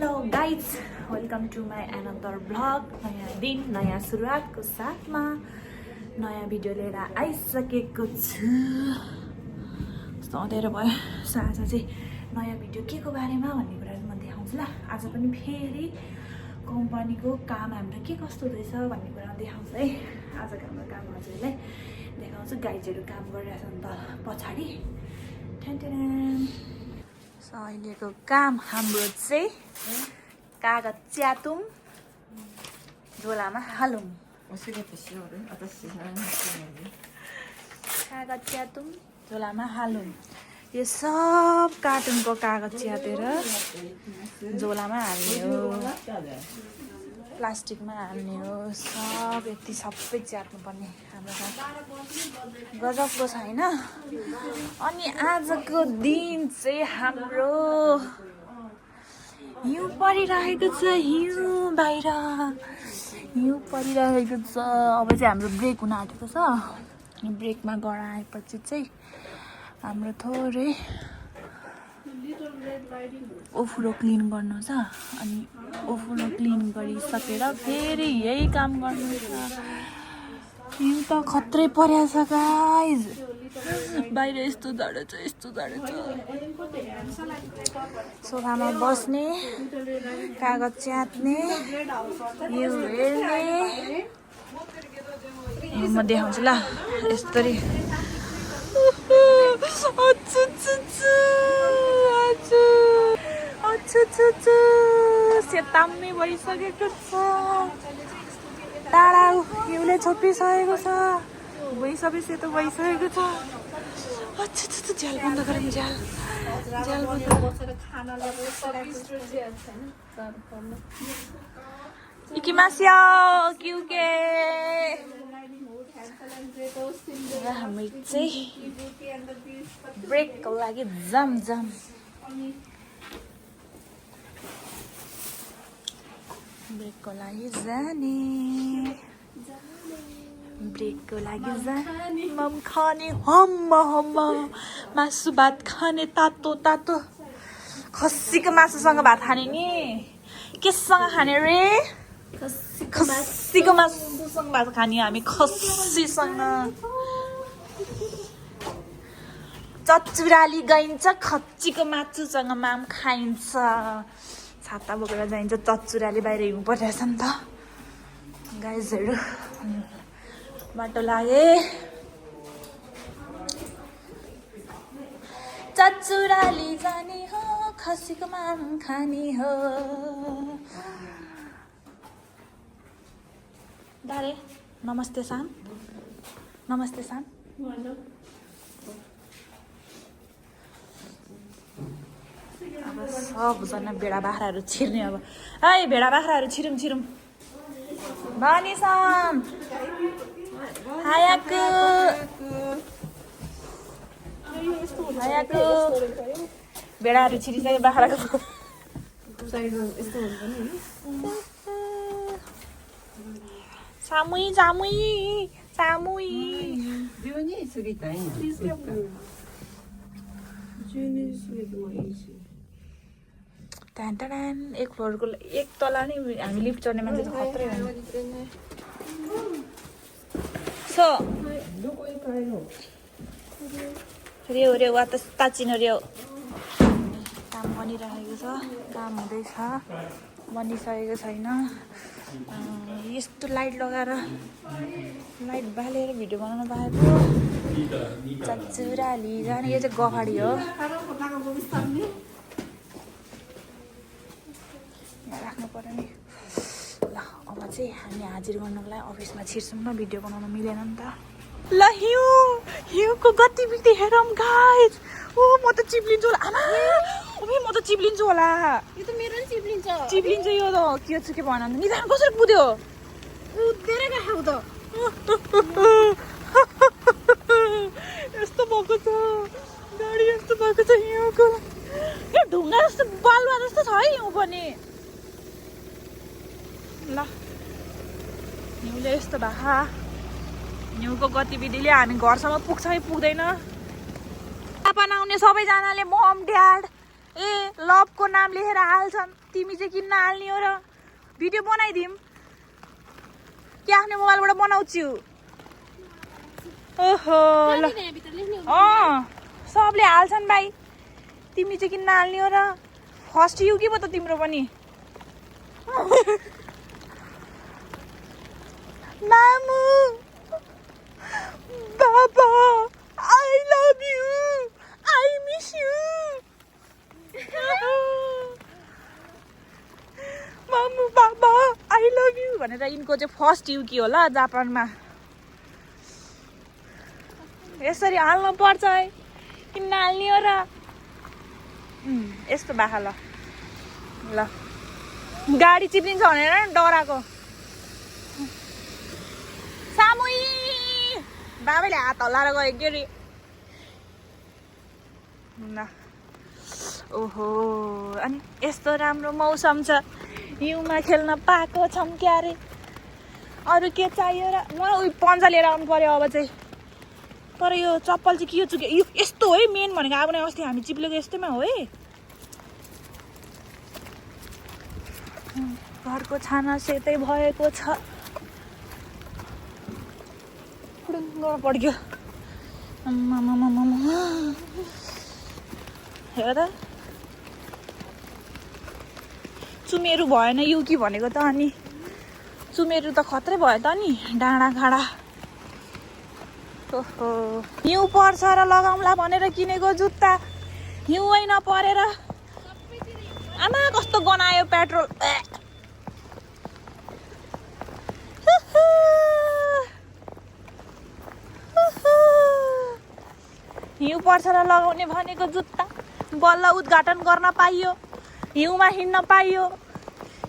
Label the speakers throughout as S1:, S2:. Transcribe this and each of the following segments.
S1: Hello guys, welcome to my another vlog. नयाँ दिन नयाँ सुरुवातको साथमा नयाँ भिडियो लिएर आइसकेको छु। कस्तो अँध्यारो भयो। सो आज चाहिँ नयाँ भिडियो के को बारेमा भन्ने कुरा म देखाउँछु ल। आज पनि फेरि कम्पनीको काम हाम्रो के कस्तो हुँदैछ भन्ने कुरा देखाउँछु है। आजको हाम्रो काम हजुरलाई देखाउँछु। गाइजहरू काम गरिरहेछ नि त पछाडि। सो अहिलेको काम हाम्रो चाहिँ कागज च्यातौँ, झोलामा हालौँ। कागज च्यातौँ, झोलामा हालौँ। यो सब कार्टुनको कागज च्यातेर झोलामा हाल्ने हो, प्लास्टिकमा हाल्ने हो। सब यति सबै च्यात्नुपर्ने हाम्रो काम। गजबको छ होइन। अनि आजको दिन चाहिँ हाम्रो हिउँ परिरहेको छ। हिउँ बाहिर हिउँ परिरहेको छ। अब चाहिँ हाम्रो ब्रेक हुन आँटेको छ। अनि ब्रेकमा गराएपछि चाहिँ हाम्रो थोरै ओफ्रो क्लिन गर्नु छ। अनि ओफ्रो क्लिन गरिसकेर फेरि यही काम गर्नु छ। हिउँ त खत्रै परेको छ गाइज। बाहिर यस्तो जाडो छ, यस्तो जाडो छ। सोफामा बस्ने, कागज च्यात्ने, हिउँ हेर्ने। म देखाउँछु ल यस्तरी। सेताम्मी भइसकेको छ। टाढा हिउँले छोपिसकेको छ। भुइँ सबै सेतो भइसकेको छ। झ्याल बन्द गरौँ। झ्याल बन्द। इकिमास्यो क्युके। हामी चाहिँ ब्रेकको लागि जाम ब्रेकको लागि जाने। ब्रेकको लागि जाने। मम खाने हम्मा मासु भात खाने। तातो खसीको मासुसँग भात खाने नि। केसँग खाने रे? खसीको मासुसँग भात खाने हामी। खसीसँग चचुराली गइन्छ। खच्चीको मासुसँग माम खाइन्छ। छाता बोकेर जाइन्छ। चचुराली बाहिर हिउँ परिरहेछ नि त गाइजहरू। बाटो लागे। चचुराली जाने हो, खसीको माम खाने हो। दारे नमस्ते सान। नमस्ते सान। अब सबजना भेडा बाख्राहरू छिर्ने। अब है भेडा बाख्राहरू छिरौँ। भनिसन हायाको भेडाहरू छिरिसक्यो बाख्राको। सामुई टान एक फ्लोरको एक तला नै हामी लिफ्ट चढ्ने मान्छे त खत्रै हो। सो रे वा त ताचिनो रे। काम बनिरहेको छ। काम हुँदैछ। बनिसकेको छैन। यस्तो लाइट लगाएर लाइट बालेर भिडियो बनाउनु पाएको। चचुराली जाने। यो चाहिँ गफाडी हो। राख्नु पर्यो नि ल। अब चाहिँ हामी हाजिर गर्नको लागि अफिसमा छिर्छौँ ल। भिडियो बनाउन मिलेन नि त ल। हिउँको गतिविधि हेरौँ गाइज। म त चिप्लिन्छु होला। आमा म त चिप्लिन्छु होला।
S2: यो त मेरो नि चिप्लिन्छ
S1: यो त के छ के भन नि। निदान कसरी कुद्यो?
S2: कुदेर गएको त।
S1: यस्तो भएको छ गाडी। यस्तो भएको छ हिउँको। ए ढुङ्गा जस्तो बालुवा जस्तो छ है हिउँ पनि ल। हिउँले यस्तो भा। हिउँको गतिविधिले हामी घरसम्म पुग्छ कि पुग्दैन। बनाउने सबैजनाले मम ड्याड ए लभको नाम लेखेर हाल्छन् तिमी चाहिँ किन्न हाल्ने हो र भिडियो बनाइदिउँ कि आफ्नो मोबाइलबाट बनाउँछु ओहो ल सबले हाल्छन् भाइ तिमी चाहिँ किन्न हाल्ने हो र फर्स्ट यु के पो त तिम्रो पनि मामु बाबा I love you I miss you मामु बाबा आई लभ यु भनेर यिनको चाहिँ फर्स्ट यु के होला जापानमा यसरी हाल्नु पर्छ है किन हाल्ने हो र यस्तो बाखा ल ल गाडी चिप्लिन्छ भनेर डराएको सामुई बाबाले हात हल्लाएर गयो के अरे ल ओहो अनि यस्तो राम्रो मौसम छ हिउँमा खेल्न पाएको छौँ क्या अरे अरू के चाहियो र म उयो पन्जा लिएर आउनु पर्यो अब चाहिँ तर यो चप्पल चाहिँ के चुक्यो यो यस्तो है मेन भनेको अब नै अस्ति हामी चिप्लेको यस्तैमा हो है घरको छाना सेतै भएको छ फुडुङ्ग पड्क्यो हेर त चुमेरु भएन युकी भनेको त अनि चुमेरु त खत्रै भयो त नि डाँडा खाँडा ओहो हिउँ पर्छ र लगाउँला भनेर किनेको जुत्ता हिउँै नपरेर आमा कस्तो गनायो पेट्रोल हिउँ पर्छ र लगाउने भनेको जुत्ता बल्ल उद्घाटन गर्न पाइयो हिउँमा हिँड्न पाइयो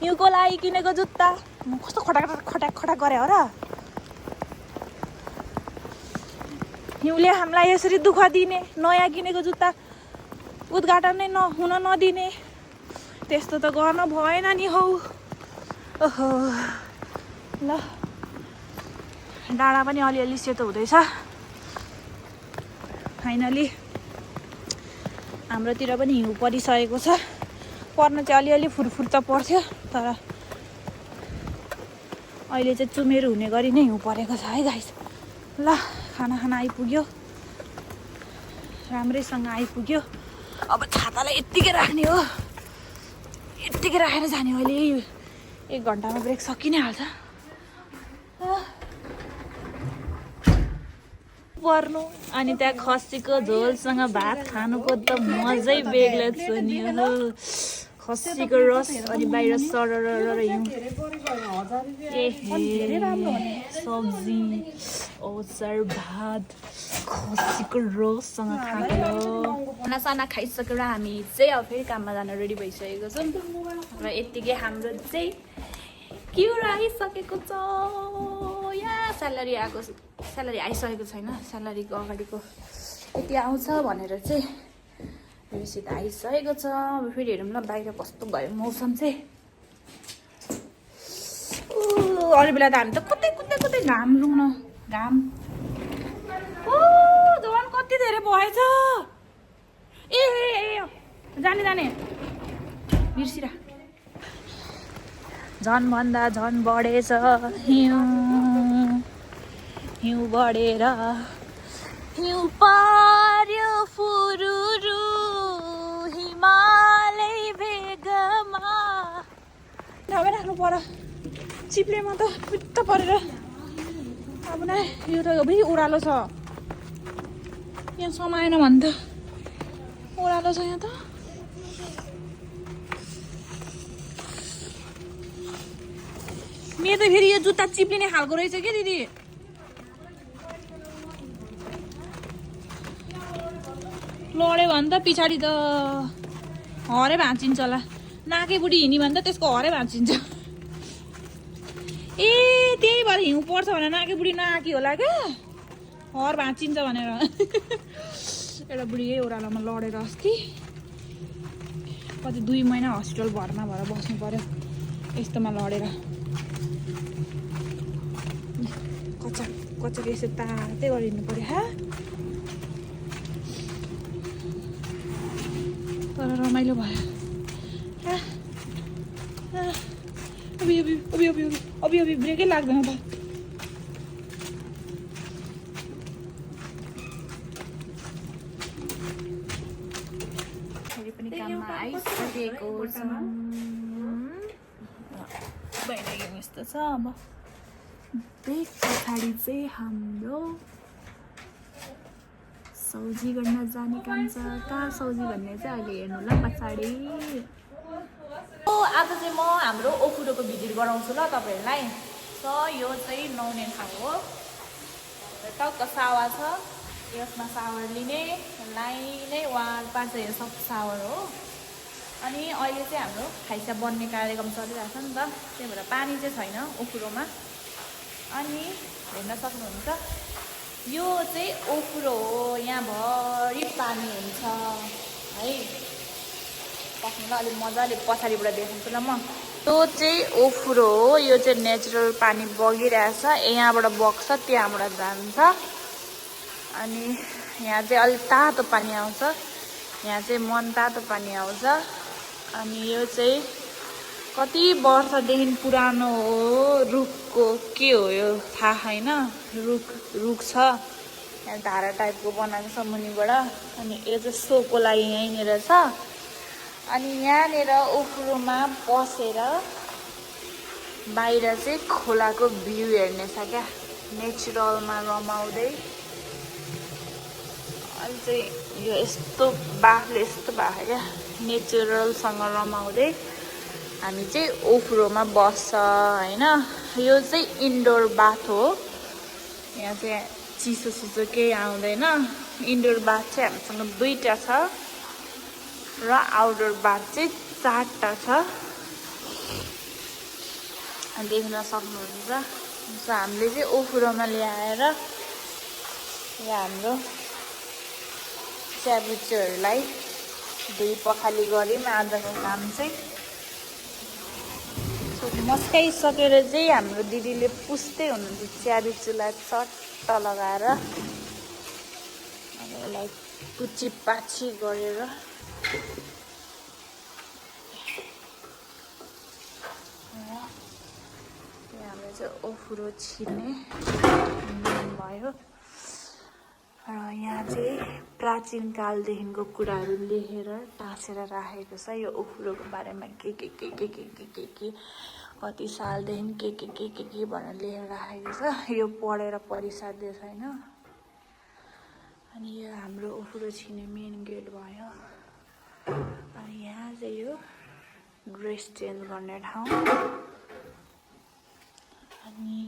S1: हिउँको लागि किनेको जुत्ता कस्तो खटाक खटाक खटाक गरे हो र हिउँले हामीलाई यसरी दुःख दिने नयाँ किनेको जुत्ता उद्घाटन नै हुन नदिने त्यस्तो त गर्न भएन नि हौ ओहो ल डाँडा पनि अलिअलि सेतो हुँदैछ फाइनली हाम्रोतिर पनि हिउँ परिसकेको छ पर्न चाहिँ अलिअलि फुरफुर त पर्थ्यो तर अहिले चाहिँ चुमेरु हुने गरी नै हिउँ परेको छ है गाइस ल खाना खाना आइपुग्यो राम्रैसँग आइपुग्यो अब छातालाई यत्तिकै राख्ने हो यत्तिकै राखेर जाने अहिले 1 घन्टामा ब्रेक सकि नै हाल्छ पर्नु अनि त्यहाँ खसीको झोलसँग भात खानुको त मजै बेग्लै छ नि हो खसीको रस अनि बाहिर सरर हिउँ सब्जी अचार भात खसीको रससँग खाएको खानासाना खाइसकेर हामी चाहिँ अब फेरि काममा जान रेडी भइसकेको छौँ र यत्तिकै हाम्रो चाहिँ क्युर आइसकेको छ या स्यालेरी आइसकेको छैन स्यालेरीको अगाडिको यति आउँछ भनेर चाहिँ रसिद आइसकेको छ अब फेरि हेरौँ ल बाहिर कस्तो भयो मौसम चाहिँ अरू बेला त हामी त कतै घाम रुङ्न घाम ओ झन् कति धेरै भएछ ए जाने बिर्सिरा झन् भन्दा झन् बढेछ हिउँ बढेर हिउँ पर्यो फुरुरु हिमालय भेगमा नभए राख्नु पर्यो चिप्लेमा त पित्त परेर अब नै यो त फेरि ओह्रालो छ यहाँ समाएन भने त ओह्रालो छ यहाँ त मेरो त फेरि यो जुत्ता चिप्लिने खालको रहेछ क्या दिदी लड्यो भने त पछाडि त हरै भाँचिन्छ होला नाकै बुढी हिँड्यो भने त त्यसको हरै भाँचिन्छ ए त्यही भएर हिउँ पर्छ भनेर नाकै बुढी नआकी होला क्या हर भाँचिन्छ भनेर एउटा बुढी यही ओह्रालोमा लडेर अस्ति कति 2 महिना हस्पिटल भर्ना भएर बस्नु पर्यो यस्तोमा लडेर कच्चा यसो तातै गरिदिनु पर्यो तर रमाइलो भयो अबि ब्रेकै लाग्दैन त फेरि पनि काममा आइसकेको छ भइरहेको यस्तो छ अब ब्रेक पछाडि चाहिँ हाम्रो सौजी गर्न जाने काम छ कहाँ सौजी भन्ने चाहिँ अहिले हेर्नु ल पछाडि आज चाहिँ म हाम्रो ओखुरोको भिजिट गराउँछु ल तपाईँहरूलाई यो चाहिँ नुहाउने ठाउँ हो टक्क सावा छ यसमा सावर लिने लाइनै वार पार चाहिँ यो सब सावर हो अनि अहिले चाहिँ हाम्रो खाइसा बन्ने कार्यक्रम चलिरहेको छ नि त त्यही भएर पानी चाहिँ छैन ओखुरोमा अनि हेर्न सक्नुहुन्छ यो चाहिँ ओखुरो हो यहाँभरि पानी हुन्छ है पक्नुलाई अलिक मजाले पछाडिबाट देखाउँछु ल म यो चाहिँ ओखुरो हो यो चाहिँ नेचुरल पानी बगिरहेछ यहाँबाट बग्छ त्यहाँबाट जान्छ अनि यहाँ चाहिँ अलिक तातो पानी आउँछ यहाँ चाहिँ मन तातो पानी आउँछ अनि यो चाहिँ कति वर्षदेखि पुरानो हो रुखको के हो यो थाहा छैन रुख छ यहाँ धारा टाइपको बनाएको छ मुनिबाट अनि यो चाहिँ सोको लागि यहीँनिर छ अनि यहाँनिर ओखुरोमा बसेर बाहिर चाहिँ खोलाको भ्यू हेर्ने छ क्या नेचुरलमा रमाउँदै अहिले चाहिँ यो यस्तो बाफले यस्तो भएको क्या नेचुरलसँग रमाउँदै हामी चाहिँ ओखुरोमा बस्छ होइन यो चाहिँ इन्डोर बाथ हो यहाँ चाहिँ चिसो केही आउँदैन इन्डोर बाथ चाहिँ हामीसँग 2टा छ र आउटडोर बाथ चाहिँ 4टा छ देख्न सक्नुहुन्छ हामीले चाहिँ ओखुरोमा ल्याएर यहाँ हाम्रो च्याबुच्चोहरूलाई धुई पखाली गऱ्यौँ आजको काम चाहिँ मस्काइसकेर चाहिँ हाम्रो दिदीले पुस्दै हुनुहुन्छ च्याबुच्चोलाई चट्ट लगाएर यसलाई पुची पाची गरेर हाम्रो चाहिँ ओखुरो छिर्ने भयो र यहाँ चाहिँ प्राचीन कालदेखिको कुराहरू लेखेर टाँसेर राखेको छ यो ओखुरोको बारेमा के कति सालदेखि के भनेर लेखेर राखेको छ यो पढेर पढिसाध्य छैन अनि यो हाम्रो ओखुरो छिर्ने मेन गेट भयो अनि यहाँ चाहिँ यो ड्रेस चेन्ज गर्ने ठाउँ अनि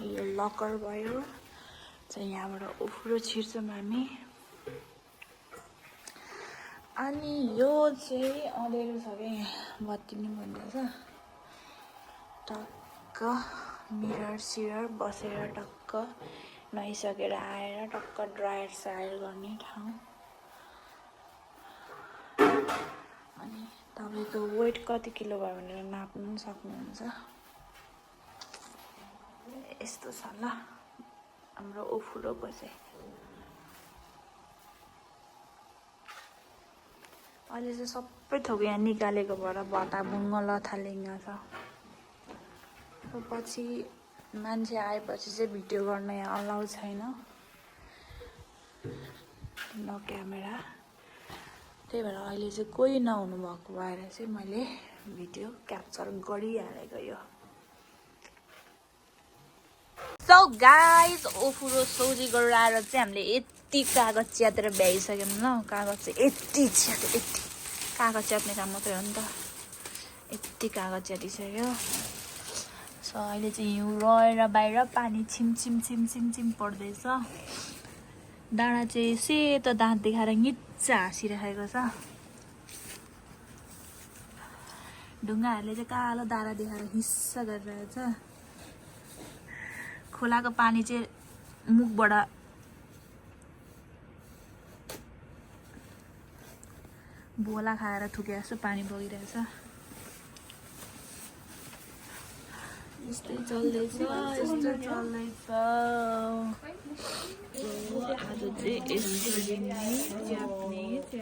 S1: यो लकर भयो चाहिँ यहाँबाट ओखुरो छिर्छौँ हामी अनि यो चाहिँ अँध्यारो छ क्या यहाँ बत्ती नि भन्दैछ टक्क मिरर बसेर टक्क नुहाइसकेर आएर टक्क ड्रायर सायर गर्ने ठाउँ अनि तपाईँको वेट कति किलो भयो भनेर नाप्नु पनि सक्नुहुन्छ यस्तो छ ल हाम्रो ओखुरोको चाहिँ अहिले चाहिँ सबै थोक यहाँ निकालेको भएर भताभुङ्ग लथालिङ्ग छ पछि मान्छे आएपछि चाहिँ भिडियो गर्न यहाँ अलाउ छैन न क्यामेरा त्यही भएर अहिले चाहिँ कोही नहुनु भएको भएर चाहिँ मैले भिडियो क्याप्चर गरिहालेको यो सो गाइज ओखुरो सौजी गरेर आएर चाहिँ हामीले यति कागज च्यातेर भ्याइसक्यौँ ल कागज चाहिँ यति च्यात्यो यति कागज च्यात्ने काम मात्रै हो नि त यति कागज च्यातिसक्यो सो अहिले चाहिँ हिउँ रहेर बाहिर पानी छिम पर्दैछ डाँडा चाहिँ सेतो दाँत देखाएर निच्चा हाँसिरहेको छ ढुङ्गाहरूले चाहिँ कालो दारा देखाएर हिस्सा गरिरहेको छ खोलाको पानी चाहिँ मुखबाट बोला खाएर थुके जस्तो पानी बगिरहेछ यस्तै चल्दैछ यस्तो चल्दैछ आज चाहिँ यसरी नै च्याप्ने 5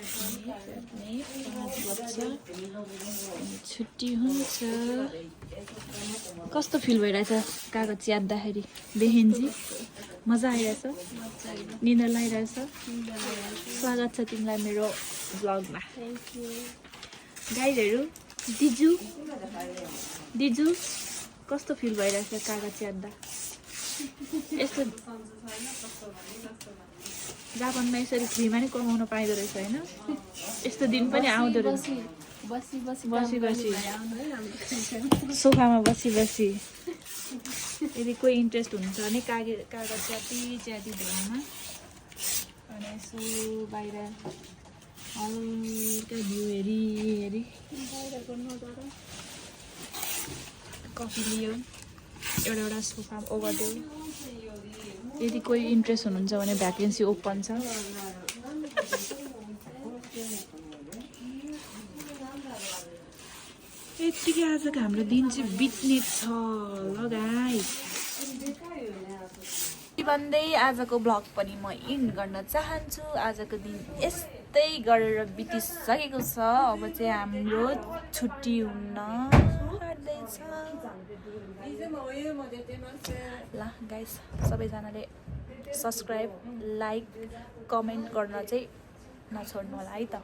S1: बज्छ अनि छुट्टी हुन्छ कस्तो फिल भइरहेछ कागज च्याप्दाखेरि बेहेन्जी मजा आइरहेछ निन्द्रा लागिरहेछ स्वागत छ तिमीलाई मेरो ब्लगमा गाइजहरू दिजु कस्तो फिल भइरहेछ कागज च्याप्दा यस्तो जापानमा यसरी फ्रीमा नै कमाउन पाइँदो रहेछ होइन यस्तो दिन पनि आउँदो रहेछ बसी सोफामा बसी यदि कोही इन्ट्रेस्ट हुन्छ भने कागज च्याति धुनमा अनि यसो बाहिर हल्का भ्यू हेरी कफी लियो एउटा सोफामा ओगट्यो यदि कोही इन्ट्रेस्ट हुनुहुन्छ भने भ्याकेन्सी ओपन छ यतिकै आजको हाम्रो दिन चाहिँ बित्ने छ ल गाइस भन्दै आजको ब्लग पनि म इन्ड गर्न चाहन्छु आजको दिन यस्तै गरेर बितिसकेको छ अब चाहिँ हाम्रो छुट्टी हुन आँट्दैछ ल गाइस सबैजनाले सब्सक्राइब लाइक कमेन्ट गर्न चाहिँ नछोड्नु होला है त